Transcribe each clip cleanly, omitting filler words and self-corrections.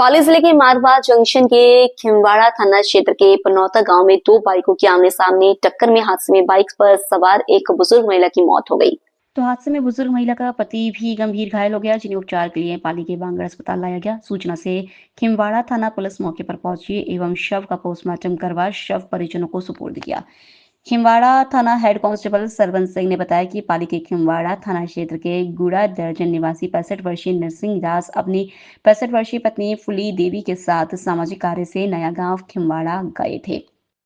पाली जिले के मारवा जंक्शन के खिमवाड़ा थाना क्षेत्र के पनौता गांव में दो बाइकों की आमने सामने टक्कर में हादसे में बाइक पर सवार एक बुजुर्ग महिला की मौत हो गई। तो हादसे में बुजुर्ग महिला का पति भी गंभीर घायल हो गया, जिन्हें उपचार के लिए पाली के बांगड़ अस्पताल लाया गया। सूचना से खिमवाड़ा थाना पुलिस मौके पर पहुंची एवं शव का पोस्टमार्टम करवा शव परिजनों को सुपुर्द किया। खिमवाड़ा थाना हेड कांस्टेबल सरवन सिंह ने बताया कि पाली के खिमवाड़ा थाना क्षेत्र के गुड़ा दर्जन निवासी 65 वर्षीय नरसिंह दास अपनी 65 वर्षीय पत्नी फुली देवी के साथ सामाजिक कार्य से नया गांव खिमवाड़ा गए थे।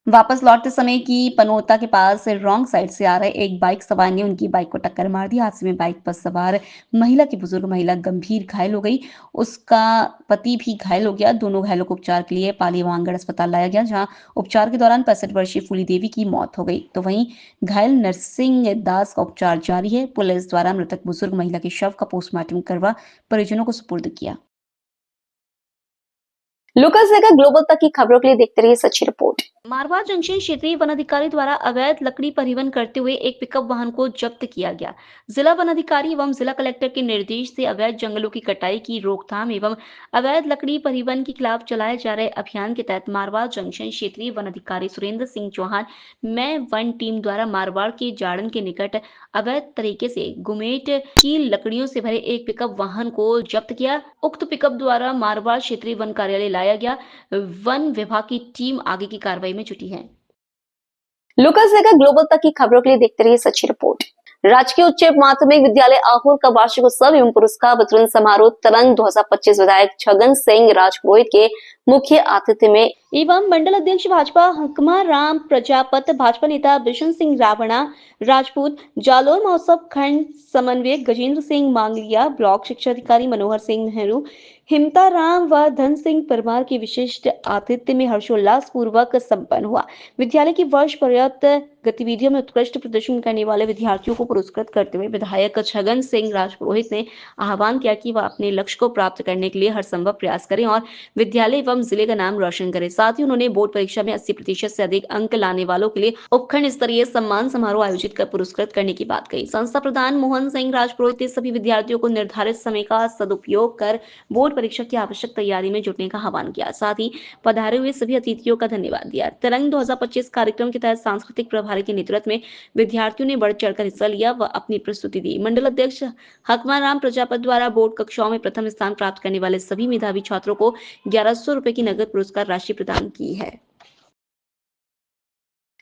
वापस लौटते समय की पनौता के पास रॉन्ग साइड से आ रहे एक बाइक सवार ने उनकी बाइक को टक्कर मार दी। हादसे में बाइक पर सवार बुजुर्ग महिला गंभीर घायल हो गई। उसका पति भी घायल हो गया। दोनों घायलों को उपचार के लिए पाली वांगड़ अस्पताल लाया गया, जहां उपचार के दौरान 65 वर्षीय फूली देवी की मौत हो गई। तो वहीं घायल नरसिंह दास का उपचार जारी है। पुलिस द्वारा मृतक बुजुर्ग महिला के शव का पोस्टमार्टम करवा परिजनों को सुपुर्द किया। लोकल से ग्लोबल तक की खबरों के लिए देखते रहिए सच्ची रिपोर्ट। मारवा जंक्शन क्षेत्रीय वन अधिकारी द्वारा अवैध लकड़ी परिवहन करते हुए एक पिकअप वाहन को जब्त किया गया। जिला वन अधिकारी एवं जिला कलेक्टर के निर्देश से अवैध जंगलों की कटाई की रोकथाम एवं अवैध लकड़ी परिवहन के खिलाफ चलाए जा रहे अभियान के तहत मारवा जंक्शन क्षेत्रीय वन अधिकारी सुरेंद्र सिंह चौहान मैं वन टीम द्वारा मारवाड़ के जाड़न के निकट अवैध तरीके से गुमेट की लकड़ियों से भरे एक पिकअप वाहन को जब्त किया। उक्त पिकअप द्वारा मारवाड़ क्षेत्रीय वन कार्यालय लाया गया। वन विभाग की टीम आगे की कार्रवाई में जुटी है। लोकल से ग्लोबल तक की खबरों के लिए देखते रहिए सच्ची रिपोर्ट। राजकीय उच्च माध्यमिक विद्यालय आहोर का वार्षिक उत्सव एवं पुरस्कार वितरण समारोह तरंग 2025 विधायक छगन सिंह राजपुरोहित के मुख्य आतिथ्य में एवं मंडल अध्यक्ष भाजपा हकमा राम प्रजापत, भाजपा नेता बिशन सिंह रावणा राजपूत, जालोर महोत्सव खंड समन्वयक गजेंद्र सिंह मांगलिया, ब्लॉक शिक्षा अधिकारी मनोहर सिंह नेहरू, हिमता राम व धन सिंह परमार की विशिष्ट आतिथ्य में हर्षोल्लास पूर्वक संपन्न हुआ। विद्यालय की वर्ष पर्याप्त गतिविधियों में उत्कृष्ट प्रदर्शन करने वाले विद्यार्थियों को पुरस्कृत करते हुए विधायक छगन सिंह राजपुरोहित ने आह्वान किया कि वह अपने लक्ष्य को प्राप्त करने के लिए हर संभव प्रयास करें और विद्यालय एवं जिले का नाम रोशन करें। साथ ही उन्होंने बोर्ड परीक्षा में 80% से अधिक अंक लाने वालों के लिए उपखंड स्तरीय सम्मान समारोह आयोजित कर पुरस्कृत करने की बात कही। संस्था प्रधान मोहन सिंह राजपुरोहित ने सभी विद्यार्थियों को निर्धारित समय का सदुपयोग कर बोर्ड परीक्षा की आवश्यक तैयारी में जुटने का आह्वान किया। साथ ही पधारे हुए सभी अतिथियों का धन्यवाद दिया। तरंग 2025 कार्यक्रम के तहत सांस्कृतिक प्रभारी के नेतृत्व में विद्यार्थियों ने बढ़ चढ़कर हिस्सा लिया व अपनी प्रस्तुति दी। मंडल अध्यक्ष हकमा राम प्रजापत द्वारा बोर्ड कक्षाओं में प्रथम स्थान प्राप्त करने वाले सभी मेधावी छात्रों को 1100 रुपए की नगद पुरस्कार राशि प्रदान की है।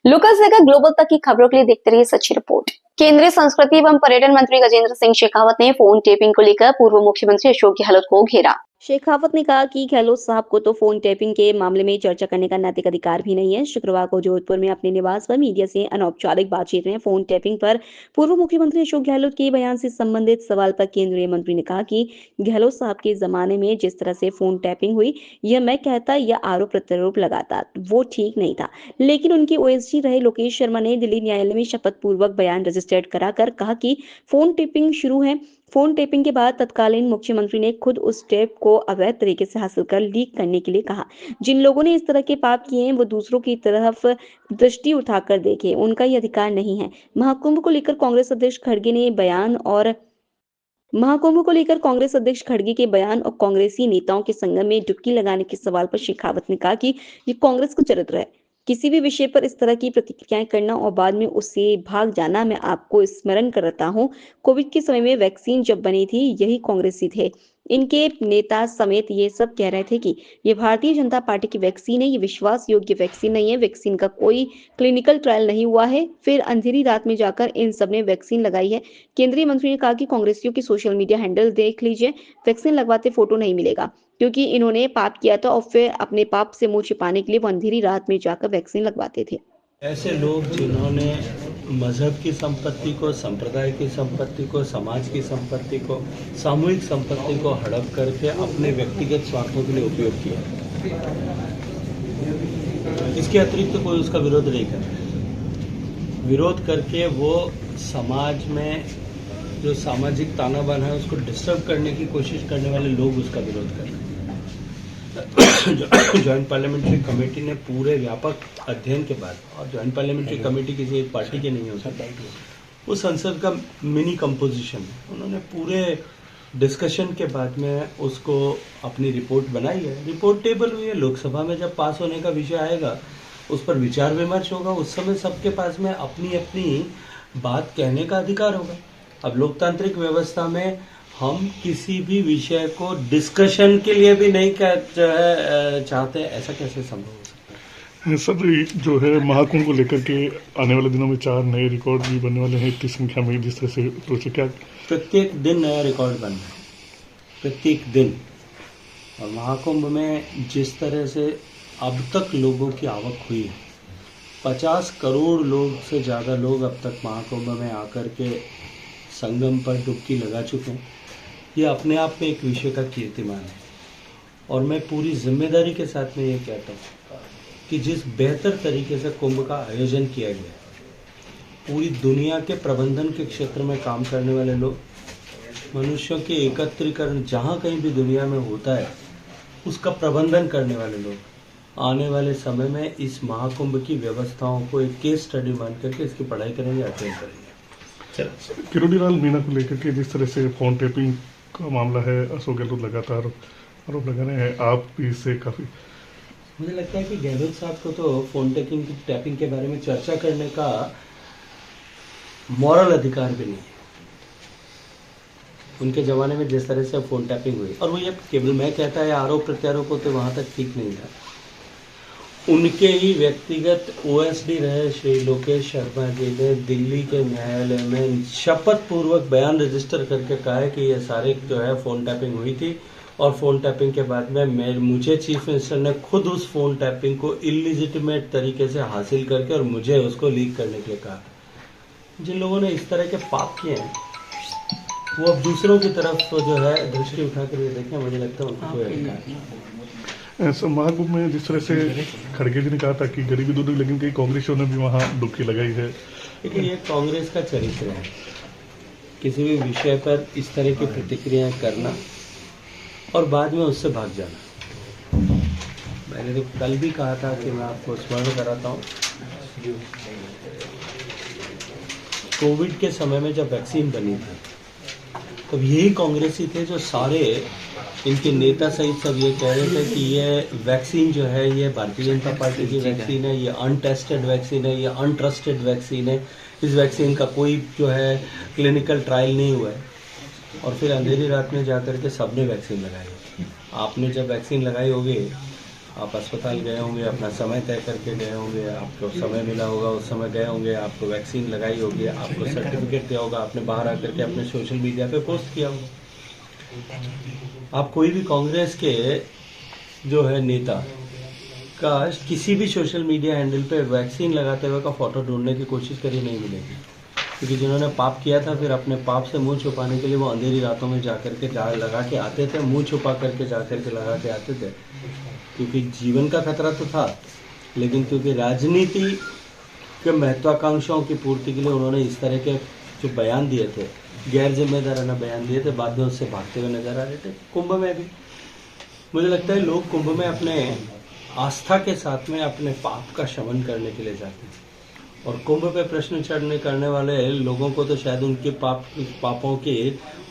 लोकल से ग्लोबल तक की खबरों के लिए देखते रहिए सच्ची रिपोर्ट। केंद्रीय संस्कृति एवं पर्यटन मंत्री गजेंद्र सिंह शेखावत ने फोन टेपिंग को लेकर पूर्व मुख्यमंत्री अशोक गहलोत को घेरा। शेखावत ने कहा कि गहलोत साहब को तो फोन टैपिंग के मामले में चर्चा करने का नैतिक अधिकार भी नहीं है। शुक्रवार को जोधपुर में अपने निवास पर मीडिया से अनौपचारिक बातचीत में फोन टैपिंग पर पूर्व मुख्यमंत्री अशोक गहलोत के बयान से संबंधित सवाल पर केंद्रीय मंत्री ने कहा कि गहलोत साहब के जमाने में जिस तरह से फोन टैपिंग हुई, यह मैं कहता या आरोप प्रत्यारोप लगाता, वो ठीक नहीं था। लेकिन उनके ओएसडी रहे लोकेश शर्मा ने दिल्ली न्यायालय में शपथ पूर्वक बयान रजिस्टर्ड कराकर कहा कि फोन टैपिंग शुरू है। फोन टेपिंग के बाद तत्कालीन मुख्यमंत्री ने खुद उस टेप को अवैध तरीके से हासिल कर लीक करने के लिए कहा। जिन लोगों ने इस तरह के पाप किए हैं वो दूसरों की तरफ दृष्टि उठाकर देखें, उनका ये अधिकार नहीं है। महाकुंभ को लेकर कांग्रेस अध्यक्ष खड़गे के बयान और कांग्रेसी नेताओं के संगम में डुबकी लगाने के सवाल पर शेखावत ने कहा कि ये कांग्रेस का चरित्र है। किसी भी विषय पर इस तरह की प्रतिक्रियाएं करना और बाद में उससे भाग जाना। मैं आपको स्मरण करता हूं, कोविड के समय में वैक्सीन जब बनी थी, यही कांग्रेसी थे, इनके नेता समेत ये सब कह रहे थे कि ये भारतीय जनता पार्टी की वैक्सीन है, ये विश्वास योग्य वैक्सीन नहीं है, वैक्सीन का कोई क्लिनिकल ट्रायल नहीं हुआ है। फिर अंधेरी रात में जाकर इन सब ने वैक्सीन लगाई है। केंद्रीय मंत्री ने कहा कि कांग्रेसियों की सोशल मीडिया हैंडल देख लीजिए, वैक्सीन लगवाते फोटो नहीं मिलेगा, क्योंकि इन्होंने पाप किया था और फिर अपने पाप से मुंह छिपाने के लिए वो अंधेरी रात में जाकर वैक्सीन लगवाते थे। ऐसे लोग जिन्होंने मजहब की संपत्ति को, संप्रदाय की संपत्ति को, समाज की संपत्ति को, सामूहिक संपत्ति को हड़प करके अपने व्यक्तिगत स्वार्थों के लिए उपयोग किया, इसके अतिरिक्त तो कोई उसका विरोध नहीं कर। विरोध करके वो समाज में जो सामाजिक ताना बाना है उसको डिस्टर्ब करने की कोशिश करने वाले लोग उसका विरोध कर रहे हैं। ज्वाइंट पार्लियामेंट्री कमेटी ने पूरे व्यापक अध्ययन के बाद, और ज्वाइंट पार्लियामेंट्री कमेटी किसी एक पार्टी की नहीं हो सकती, वो संसद का मिनी कंपोजिशन है। उन्होंने पूरे डिस्कशन के बाद में उसको अपनी रिपोर्ट बनाई है, रिपोर्ट टेबल हुई है, लोकसभा में जब पास होने का विषय आएगा उस पर विचार विमर्श होगा, उस समय सबके पास में अपनी अपनी बात कहने का अधिकार होगा। अब लोकतांत्रिक व्यवस्था में हम किसी भी विषय को डिस्कशन के लिए भी नहीं जो है चाहते, ऐसा कैसे संभव हो सकता है? सर, जो है महाकुंभ को लेकर के आने वाले दिनों में 4 नए रिकॉर्ड भी बनने वाले हैं इतनी संख्या में, जिस तरह से सोचे क्या प्रत्येक दिन नया रिकॉर्ड बन रहा है, प्रत्येक दिन। और महाकुंभ में जिस तरह से अब तक लोगों की आवक हुई है, 50 करोड़ लोग से ज़्यादा लोग अब तक महाकुंभ में आकर के संगम पर डुबकी लगा चुके हैं, ये अपने आप में एक विषय का कीर्तिमान है। और मैं पूरी जिम्मेदारी के साथ में ये कहता हूँ कि जिस बेहतर तरीके से कुंभ का आयोजन किया गया, पूरी दुनिया के प्रबंधन के क्षेत्र में काम करने वाले लोग, मनुष्यों के एकत्रीकरण जहाँ कहीं भी दुनिया में होता है उसका प्रबंधन करने वाले लोग, आने वाले समय में इस महाकुंभ की व्यवस्थाओं को एक केस स्टडी मान करके इसकी पढ़ाई करेंगे, अध्ययन करेंगे। किरोड़ीलाल मीणा को लेकर के जिस तरह से फोन टैपिंग का मामला है, अशोक गहलोत लगातार आरोप लगा रहे हैं, आप भी इससे काफी, मुझे लगता है कि गहलोत साहब को तो फोन टैपिंग के बारे में चर्चा करने का मॉरल अधिकार भी नहीं है। उनके ज़माने में जिस तरह से फ़ोन टैपिंग हुई, और वो ये केवल मैं कहता है आरोप प्रत्यारोप तो वहाँ तक ठीक नहीं था, उनके ही व्यक्तिगत ओएसडी रहे श्री लोकेश शर्मा जी ने दिल्ली के न्यायालय में शपथ पूर्वक बयान रजिस्टर करके कहा है कि ये सारे जो है फ़ोन टैपिंग हुई थी, और फ़ोन टैपिंग के बाद में मुझे चीफ मिनिस्टर ने खुद उस फ़ोन टैपिंग को इलिजिटिमेट तरीके से हासिल करके और मुझे उसको लीक करने के लिए कहा। जिन लोगों ने इस तरह के पाप किए हैं वो अब दूसरों की तरफ जो है दृष्टि उठा कर देखें, मुझे लगता है उनको कोई अधिकार नहीं। ऐसा महाकुंभ में जिस तरह से खड़गे जी ने कहा था कि गरीबी दूर, लेकिन कई कांग्रेसियों ने भी वहाँ डुबकी लगाई है। लेकिन ये कांग्रेस का चरित्र है, किसी भी विषय पर इस तरह की प्रतिक्रियाएं करना और बाद में उससे भाग जाना। मैंने तो कल भी कहा था कि मैं आपको स्मरण कराता हूँ, कोविड के समय में जब वैक्सीन बनी थी तब यही कांग्रेसी थे जो सारे इनके नेता सहित सब ये कह रहे थे कि ये वैक्सीन जो है ये भारतीय जनता पार्टी की वैक्सीन है, ये अनटेस्टेड वैक्सीन है, ये अनट्रस्टेड वैक्सीन है, इस वैक्सीन का कोई जो है क्लिनिकल ट्रायल नहीं हुआ है। और फिर अंधेरी रात में जाकर के सबने वैक्सीन लगाई। आपने जब वैक्सीन लगाई होगी, आप अस्पताल गए होंगे, अपना समय तय करके गए होंगे, आपको समय मिला होगा, उस समय गए होंगे, आपको वैक्सीन लगाई होगी, आपको सर्टिफिकेट दिया होगा, आपने बाहर आकर के अपने सोशल मीडिया पे पोस्ट किया होगा। आप कोई भी कांग्रेस के जो है नेता का किसी भी सोशल मीडिया हैंडल पे वैक्सीन लगाते हुए का फोटो ढूंढने की कोशिश करी नहीं मिलेगी, क्योंकि जिन्होंने पाप किया था फिर अपने पाप से मुंह छुपाने के लिए वो अंधेरी रातों में जाकर के लगा के आते थे, मुंह छुपा करके जाकर के लगा के आते थे, क्योंकि जीवन का खतरा तो था, लेकिन क्योंकि राजनीति के महत्वाकांक्षाओं की पूर्ति के लिए उन्होंने इस तरह के जो बयान दिए थे, गैर जिम्मेदाराना बयान दिए थे, बाद में उससे भागते हुए नजर आ रहे थे। कुंभ में भी मुझे लगता है लोग कुंभ में अपने आस्था के साथ में अपने पाप का शमन करने के लिए जाते हैं, और कुंभ पे प्रश्न चढ़ने करने वाले लोगों को तो शायद उनके पापों के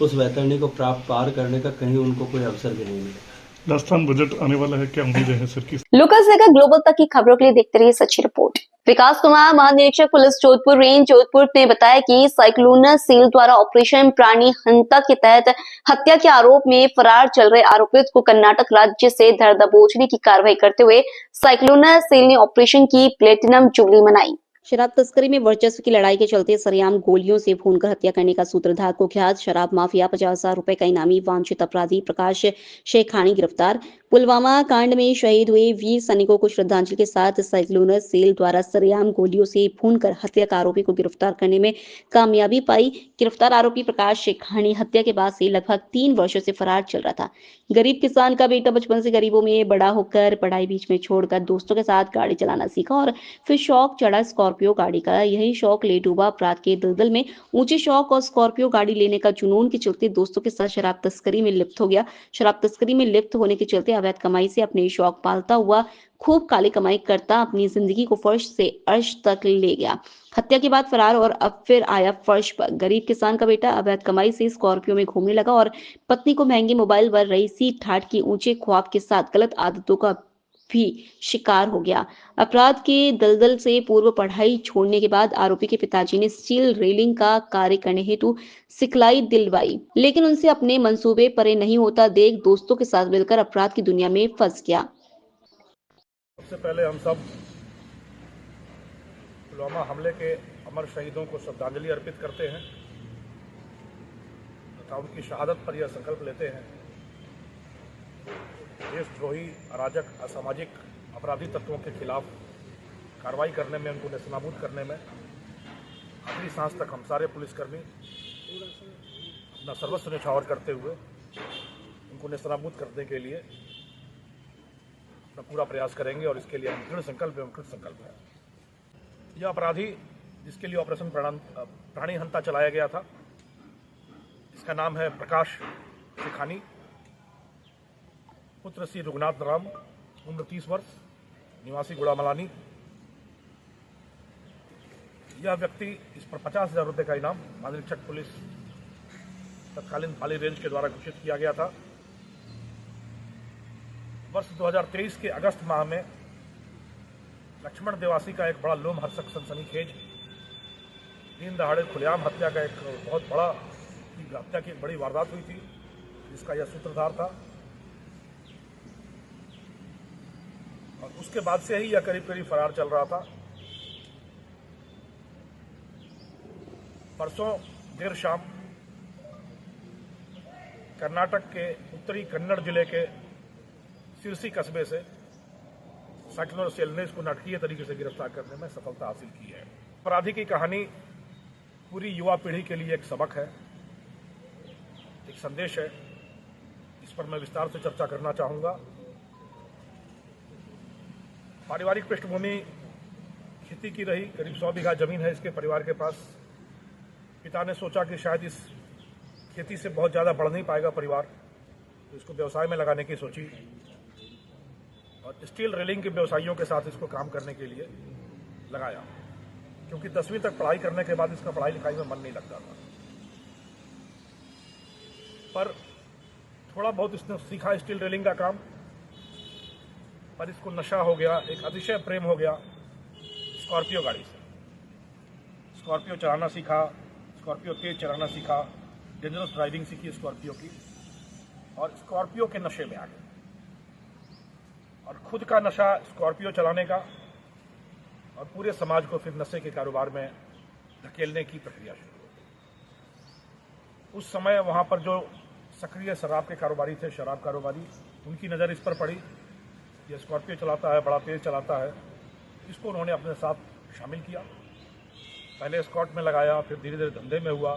उस वैतरणी को पार करने का कहीं उनको कोई अवसर भी नहीं मिलेगा। राजस्थान बजट आने वाला है, क्या उम्मीदें हैं सर की? लोकल से ग्लोबल तक की खबरों के लिए देखते रहिए सच्ची रिपोर्ट। विकास कुमार, महानिरीक्षक पुलिस जोधपुर रेंज जोधपुर ने बताया कि साइक्लोनर सेल द्वारा ऑपरेशन प्राणी हंता के तहत हत्या के आरोप में फरार चल रहे आरोपित को कर्नाटक राज्य से धर दबोचने की कार्रवाई करते हुए साइक्लोनर सेल ने ऑपरेशन की प्लेटिनम जुबली मनाई। शराब तस्करी में वर्चस्व की लड़ाई के चलते सरेआम गोलियों से भूनकर हत्या करने का सूत्रधार कुख्यात शराब माफिया 50,000 रुपए का इनामी वांछित अपराधी प्रकाश शेखानी गिरफ्तार। पुलवामा कांड में शहीद हुए वीर सैनिकों को श्रद्धांजलि के साथ साइक्लोनर सेल द्वारा सरेआम गोलियों से भूनकर हत्या का आरोपी को गिरफ्तार करने में कामयाबी पाई। गिरफ्तार आरोपी प्रकाश शेखानी हत्या के बाद से लगभग 3 वर्षों से फरार चल रहा था। गरीब किसान का बेटा बचपन से गरीबों में बड़ा होकर पढ़ाई बीच में छोड़कर दोस्तों के साथ गाड़ी चलाना सीखा और फिर शौक चढ़ा स्कॉर्पियो गाड़ी का। यही शौक ले डूबा अपराध के दलदल में। ऊंचे शौक और स्कॉर्पियो गाड़ी लेने का जुनून के चलते दोस्तों के साथ शराब तस्करी में लिप्त हो गया। शराब तस्करी में लिप्त होने के चलते अवैध कमाई से अपने शौक पालता हुआ खूब काली कमाई करता अपनी जिंदगी को फर्श से अर्श तक ले गया। हत्या के बाद फरार और अब फिर आया फर्श पर। गरीब किसान का बेटा अवैध कमाई से स्कॉर्पियो में घूमने लगा और पत्नी को महंगे मोबाइल व रईसी ठाठ की ऊंचे ख्वाब के साथ गलत आदतों का भी शिकार हो गया। अपराध के दलदल से पूर्व पढ़ाई छोड़ने के बाद आरोपी के पिताजी ने स्टील रेलिंग का कार्य करने हेतु सिखलाई दिलवाई, लेकिन उनसे अपने मंसूबे परे नहीं होता देख दोस्तों के साथ मिलकर अपराध की दुनिया में फंस गया। सबसे पहले हम सब पुलवामा हमले के अमर शहीदों को श्रद्धांजलि अर्पित करते हैं तथा उनकी शहादत पर यह संकल्प लेते हैं देशद्रोही, अराजक, असामाजिक अपराधी तत्वों के खिलाफ कार्रवाई करने में, उनको नेस्तनाबूद करने में आखिरी सांस तक हम सारे पुलिसकर्मी अपना सर्वस्व न्यौछावर करते हुए उनको नेस्तनाबूद करने के लिए अपना पूरा प्रयास करेंगे और इसके लिए हम दृढ़ संकल्प है। यह अपराधी जिसके लिए ऑपरेशन प्राणी हंता चलाया गया था, इसका नाम है प्रकाश शेखानी, पुत्र श्री रघुनाथ राम, उम्र 30 वर्ष, निवासी गुड़ामलानी। यह व्यक्ति, इस पर 50,000 रुपये का इनाम महानिरीक्षक पुलिस तत्कालीन पाली रेंज के द्वारा घोषित किया गया था। वर्ष 2023 के अगस्त माह में लक्ष्मण देवासी का एक बड़ा लोमहर्षक सनसनीखेज दिन दहाड़े खुलेआम हत्या का एक बहुत बड़ा हत्या की बड़ी वारदात हुई थी, जिसका यह सूत्रधार था। और उसके बाद से ही यह करीब करीब फरार चल रहा था। परसों देर शाम कर्नाटक के उत्तरी कन्नड़ जिले के सिरसी कस्बे से साइकिल और सेल ने इसको नाटकीय तरीके से गिरफ्तार करने में सफलता हासिल की है। अपराधी की कहानी पूरी युवा पीढ़ी के लिए एक सबक है, एक संदेश है। इस पर मैं विस्तार से चर्चा करना चाहूंगा। पारिवारिक पृष्ठभूमि खेती की रही, करीब 100 बीघा जमीन है इसके परिवार के पास। पिता ने सोचा कि शायद इस खेती से बहुत ज़्यादा बढ़ नहीं पाएगा परिवार, तो इसको व्यवसाय में लगाने की सोची और स्टील रेलिंग के व्यवसायियों के साथ इसको काम करने के लिए लगाया, क्योंकि 10वीं तक पढ़ाई करने के बाद इसका पढ़ाई लिखाई में मन नहीं लगता था। पर थोड़ा बहुत इसने सीखा स्टील रेलिंग का काम, पर इसको नशा हो गया, एक अतिशय प्रेम हो गया स्कॉर्पियो गाड़ी से। स्कॉर्पियो चलाना सीखा, स्कॉर्पियो तेज चलाना सीखा, डेंजरस ड्राइविंग सीखी स्कॉर्पियो की, और स्कॉर्पियो के नशे में आ गए और खुद का नशा स्कॉर्पियो चलाने का और पूरे समाज को फिर नशे के कारोबार में धकेलने की प्रक्रिया शुरू हो। उस समय वहां पर जो सक्रिय शराब के कारोबारी थे, शराब कारोबारी, उनकी नज़र इस पर पड़ी। ये स्कॉर्पियो चलाता है, बड़ा तेज चलाता है, इसको उन्होंने अपने साथ शामिल किया। पहले स्कॉट में लगाया, फिर धीरे धीरे धंधे में हुआ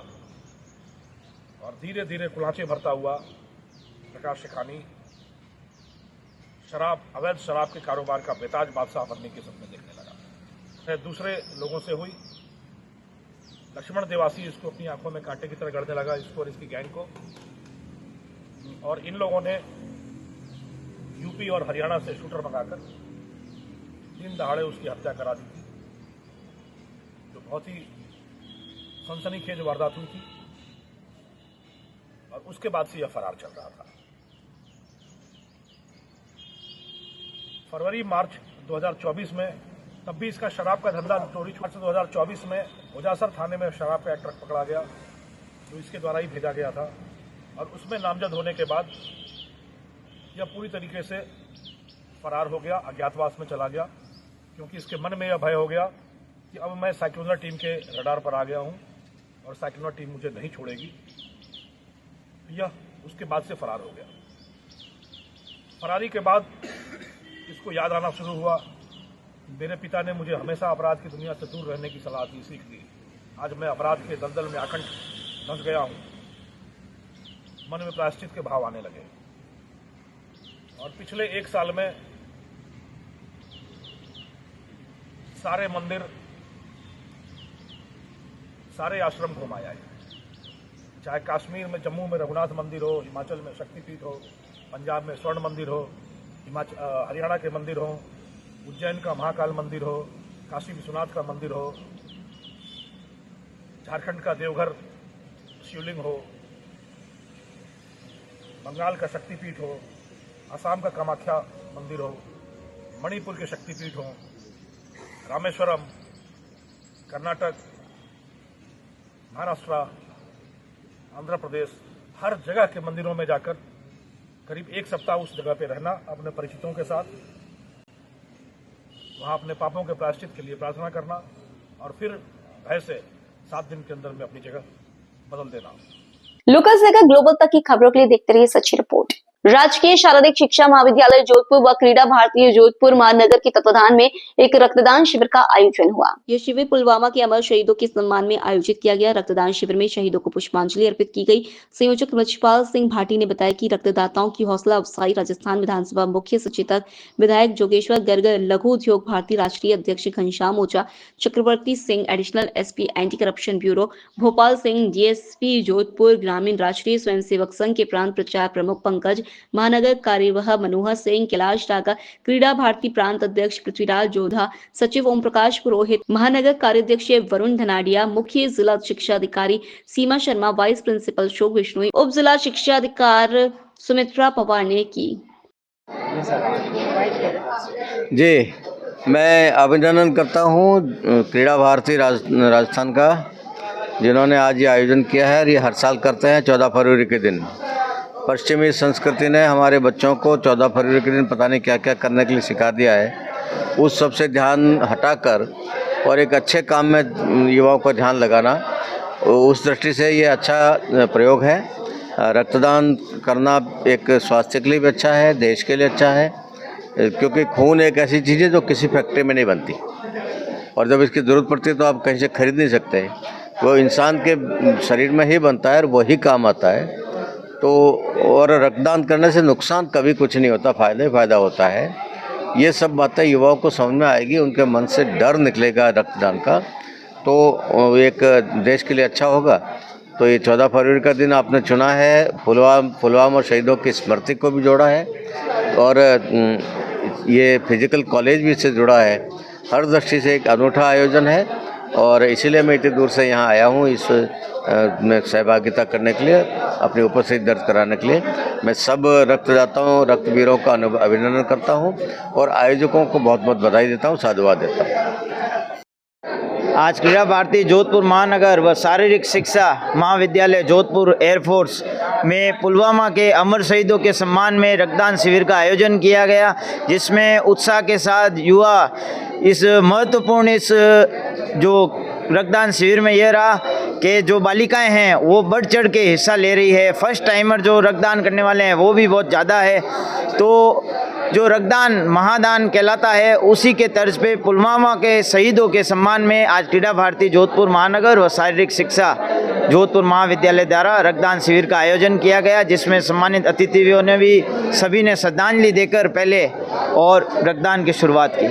और धीरे धीरे कुलांचे भरता हुआ प्रकाश शेखानी अवैध शराब के कारोबार का बेताज बादशाह बनने के सपने देखने लगा। फिर दूसरे लोगों से हुई। लक्ष्मण देवासी इसको अपनी आंखों में कांटे की तरह गड़ने लगा, इसको और इसकी गैंग को। और इन लोगों ने यूपी और हरियाणा से शूटर मंगाकर दिन दहाड़े उसकी हत्या करा दी थी, जो बहुत ही सनसनीखेज वारदात हुई थी। और उसके बाद से यह फरार चल रहा था। फरवरी मार्च 2024 में, तब भी इसका शराब का धंधा चोरी छुपा से 2024 में ओजासर थाने में शराब का एक ट्रक पकड़ा गया, जो इसके द्वारा ही भेजा गया था। और उसमें नामजद होने के बाद यह पूरी तरीके से फरार हो गया, अज्ञातवास में चला गया, क्योंकि इसके मन में यह भय हो गया कि अब मैं साइक्लोनर टीम के रडार पर आ गया हूं और साइक्लोनर टीम मुझे नहीं छोड़ेगी। यह उसके बाद से फरार हो गया। फरारी के बाद इसको याद आना शुरू हुआ, मेरे पिता ने मुझे हमेशा अपराध की दुनिया से दूर रहने की सलाह दी, सीख दी। आज मैं अपराध के दलदल में आकंठ फंस गया हूं। मन में प्रायश्चित के भाव आने लगे और पिछले 1 साल में सारे मंदिर, सारे आश्रम घुम आया है। चाहे कश्मीर में, जम्मू में रघुनाथ मंदिर हो, हिमाचल में शक्तिपीठ हो, पंजाब में स्वर्ण मंदिर हो, हरियाणा के मंदिर हो, उज्जैन का महाकाल मंदिर हो, काशी विश्वनाथ का मंदिर हो, झारखंड का देवघर शिवलिंग हो, बंगाल का शक्तिपीठ हो, असम का कामाख्या मंदिर हो, मणिपुर के शक्तिपीठ हो, रामेश्वरम, कर्नाटक, महाराष्ट्र, आंध्र प्रदेश, हर जगह के मंदिरों में जाकर करीब एक सप्ताह उस जगह पे रहना अपने परिचितों के साथ, वहां अपने पापों के प्रायश्चित के लिए प्रार्थना करना और फिर भय से 7 दिन के अंदर में अपनी जगह बदल देना। लोकल से लेकर ग्लोबल तक की खबरों के लिए देखते रहिए सच्ची रिपोर्ट। राजकीय शारीरिक शिक्षा महाविद्यालय जोधपुर व क्रीड़ा भारती जोधपुर महानगर के तत्वाधान में एक रक्तदान शिविर का आयोजन हुआ। यह शिविर पुलवामा के अमर शहीदों के सम्मान में आयोजित किया गया। रक्तदान शिविर में शहीदों को पुष्पांजलि अर्पित की गई। संयोजक मछपाल सिंह भाटी ने बताया कि रक्तदाताओं की हौसला अफजाई राजस्थान विधानसभा मुख्य सचेतक विधायक जोगेश्वर गर्ग, लघु उद्योग भारती राष्ट्रीय अध्यक्ष Ghanshyam Ojha, Chakravarti Singh additional SP anti corruption bureau, Bhopal Singh DSP Jodhpur, ग्रामीण राष्ट्रीय स्वयंसेवक संघ के प्रांत प्रचार प्रमुख पंकज, महानगर कार्यवाह मनोहर सिंह, कैलाश डागा, क्रीड़ा भारती प्रांत अध्यक्ष पृथ्वीराज जोधा, सचिव ओम प्रकाश पुरोहित, महानगर कार्याध्यक्ष वरुण धनाडिया, मुख्य जिला शिक्षा अधिकारी सीमा शर्मा, वाइस प्रिंसिपल शोक विष्णु, उप जिला शिक्षा अधिकारी सुमित्रा पवार ने की। जी, मैं अभिनंदन करता हूँ क्रीड़ा भारती राजस्थान का, जिन्होंने आज ये आयोजन किया है। और ये हर साल करते हैं 14 फरवरी के दिन। पश्चिमी संस्कृति ने हमारे बच्चों को 14 फरवरी के दिन पता नहीं क्या क्या करने के लिए सिखा दिया है। उस सब से ध्यान हटाकर और एक अच्छे काम में युवाओं का ध्यान लगाना, उस दृष्टि से ये अच्छा प्रयोग है। रक्तदान करना एक स्वास्थ्य के लिए भी अच्छा है, देश के लिए अच्छा है, क्योंकि खून एक ऐसी चीज़ है जो किसी फैक्ट्री में नहीं बनती और जब इसकी ज़रूरत पड़ती है तो आप कहीं से खरीद नहीं सकते। वो इंसान के शरीर में ही बनता है और वही काम आता है। तो और रक्तदान करने से नुकसान कभी कुछ नहीं होता, फ़ायदा होता है। ये सब बातें युवाओं को समझ में आएगी, उनके मन से डर निकलेगा रक्तदान का, तो एक देश के लिए अच्छा होगा। तो ये 14 फरवरी का दिन आपने चुना है, पुलवामा और शहीदों की स्मृति को भी जोड़ा है और ये फिजिकल कॉलेज भी इससे जुड़ा है। हर दृष्टि से एक अनूठा आयोजन है और इसीलिए मैं इतनी दूर से यहाँ आया हूँ इस में सहभागिता करने के लिए, अपनी उपस्थिति दर्ज कराने के लिए। मैं सब रक्तदाताओं, रक्तवीरों का अभिनंदन करता हूँ और आयोजकों को बहुत बहुत बधाई देता हूँ, साधुवाद देता हूँ। आज क्रीड़ा भारती जोधपुर महानगर व शारीरिक शिक्षा महाविद्यालय जोधपुर एयरफोर्स में पुलवामा के अमर शहीदों के सम्मान में रक्तदान शिविर का आयोजन किया गया, जिसमें उत्साह के साथ युवा इस महत्वपूर्ण जो रक्तदान शिविर में यह रहा कि जो बालिकाएं हैं वो बढ़ चढ़ के हिस्सा ले रही है। फर्स्ट टाइमर जो रक्तदान करने वाले हैं वो भी बहुत ज़्यादा है। तो जो रक्तदान महादान कहलाता है, उसी के तर्ज पे पुलवामा के शहीदों के सम्मान में आज क्रीड़ा भारती जोधपुर महानगर व शारीरिक शिक्षा जोधपुर महाविद्यालय द्वारा रक्तदान शिविर का आयोजन किया गया, जिसमें सम्मानित अतिथियों ने भी सभी ने श्रद्धांजलि देकर पहले और रक्तदान की शुरुआत की।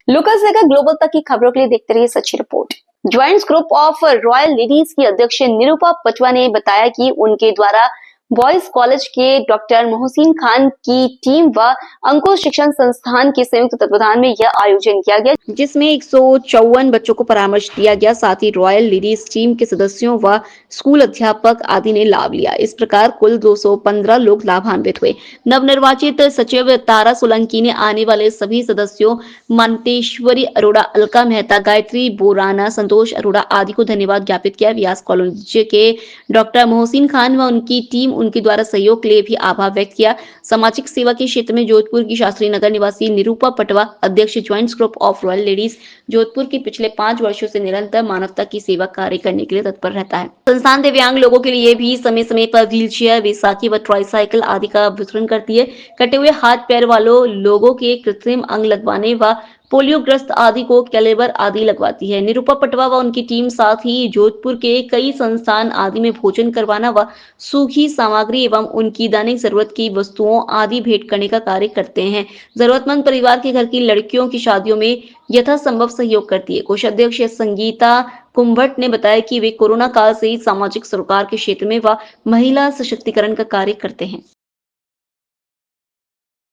लोकल से लेकर ग्लोबल तक की खबरों के लिए देखते रहिए सच्ची report. Joints group of royal ladies की अध्यक्ष निरूपा पटवा ने बताया कि उनके द्वारा बॉयज कॉलेज के डॉक्टर मोहसिन खान की टीम व अंकुश शिक्षण संस्थान के संयुक्त तत्वाधान में यह आयोजन किया गया, जिसमें 154 बच्चों को परामर्श दिया गया। साथ ही रॉयल लेडीज टीम के सदस्यों व स्कूल अध्यापक आदि ने लाभ लिया। इस प्रकार कुल 215 लोग लाभान्वित हुए। नवनिर्वाचित सचिव तारा सोलंकी ने आने वाले सभी सदस्यों मनतेश्वरी अरोड़ा, अलका मेहता, गायत्री बोराना, संतोष अरोड़ा आदि को धन्यवाद ज्ञापित किया। व्यास कॉलेज के डॉक्टर मोहसिन खान व उनकी टीम उनके द्वारा सहयोग के लिए भी आभार व्यक्त किया। सामाजिक सेवा के क्षेत्र में जोधपुर की शास्त्री नगर निवासी निरूपा पटवा, अध्यक्ष joints group of royal ladies Jodhpur की पिछले 5 वर्षों से निरंतर मानवता की सेवा कार्य करने के लिए तत्पर रहता है। संस्थान दिव्यांग लोगों के लिए भी समय समय पर व्हील चेयर, बैसाखी व ट्राईसाइकिल आदि का वितरण करती है। कटे हुए हाथ पैर वालों लोगों के कृत्रिम अंग लगवाने व पोलियोग्रस्त आदि को कैलेबर आदि लगवाती है। निरूपा पटवा व उनकी टीम साथ ही जोधपुर के कई संस्थान आदि में भोजन करवाना व सूखी सामग्री एवं उनकी दैनिक जरूरत की वस्तुओं आदि भेंट करने का कार्य करते हैं। जरूरतमंद परिवार के घर की लड़कियों की शादियों में यथासंभव सहयोग करती है। कोषाध्यक्ष संगीता कुंभट ने बताया कि वे कोरोना काल से ही सामाजिक सरोकार के क्षेत्र में व महिला सशक्तिकरण का कार्य करते हैं।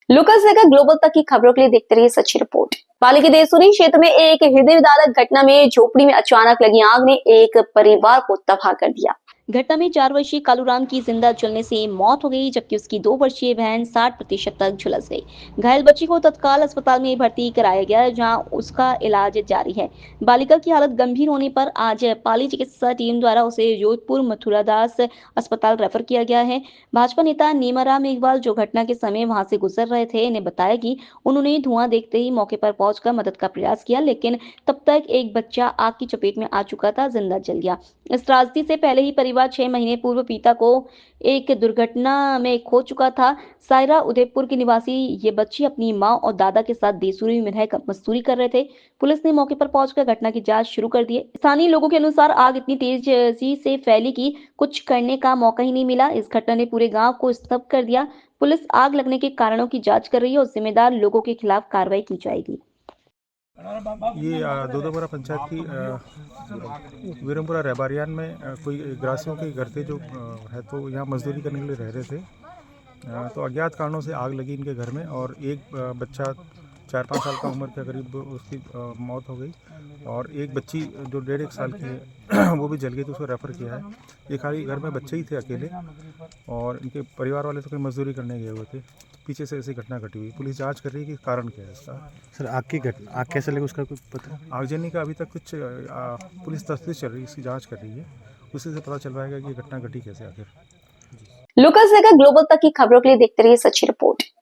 लुका से लेकर ग्लोबल तक की खबरों के लिए देखते रहिए सच्ची रिपोर्ट। पाली के देसुरी क्षेत्र में एक हृदय विदारक घटना में झोपड़ी में अचानक लगी आग ने एक परिवार को तबाह कर दिया। घटना में 4 वर्षीय कालूराम की जिंदा जलने से मौत हो गई, जबकि उसकी 2 वर्षीय बहन 60% तक झुलस गई। घायल बच्ची को तत्काल अस्पताल में भर्ती कराया गया, जहां उसका इलाज जारी है। बालिका की हालत गंभीर होने पर आज पाली चिकित्सा टीम द्वारा उसे जोधपुर मथुरादास अस्पताल रेफर किया गया है। भाजपा नेता नीमाराम इकबाल, जो घटना के समय वहां से गुजर रहे थे, ने बताया कि उन्होंने धुआं देखते ही मौके पर पहुंचकर मदद का प्रयास किया, लेकिन तब तक एक बच्चा आग की चपेट में आ चुका था, जिंदा जल गया। इस त्रासदी से पहले ही परिवार 6 महीने पूर्व पिता को एक दुर्घटना में खो चुका था। सायरा उदयपुर की निवासी ये बच्ची अपनी मां और दादा के साथ देसुरी में रहकर मजदूरी कर रहे थे। पुलिस ने मौके पर पहुंचकर घटना की जांच शुरू कर दी है। स्थानीय लोगों के अनुसार आग इतनी तेजी से फैली कि कुछ करने का मौका ही नहीं मिला। इस घटना ने पूरे गांव को स्तब्ध कर दिया। पुलिस आग लगने के कारणों की जाँच कर रही है और जिम्मेदार लोगों के खिलाफ कार्रवाई की जाएगी। ये दोदोपुरा पंचायत की वीरमपुरा रेबारियान में कोई ग्रासियों के घर थे जो है तो यहाँ मजदूरी करने के लिए रह रहे थे। तो अज्ञात कारणों से आग लगी इनके घर में और एक बच्चा 4-5 साल का उम्र के करीब उसकी मौत हो गई और एक बच्ची जो 1.5 साल की है वो भी जल गई, तो उसको रेफ़र किया है। ये खाली घर में बच्चे ही थे अकेले और इनके परिवार वाले तो कोई मजदूरी करने गए हुए थे। पीछे से ऐसी घटना घटी हुई। पुलिस जांच कर रही है कि कारण क्या है इसका। सर आग कैसे लगी उसका कुछ पता? आगजनी का अभी तक कुछ पुलिस तफ्तीश चल रही है, इसकी जांच कर रही है। उसी से पता चल पाएगा कि ये घटना घटी कैसे आखिर। लुका से लेकर ग्लोबल तक की खबरों के लिए देखते रहिए सच्ची रिपोर्ट।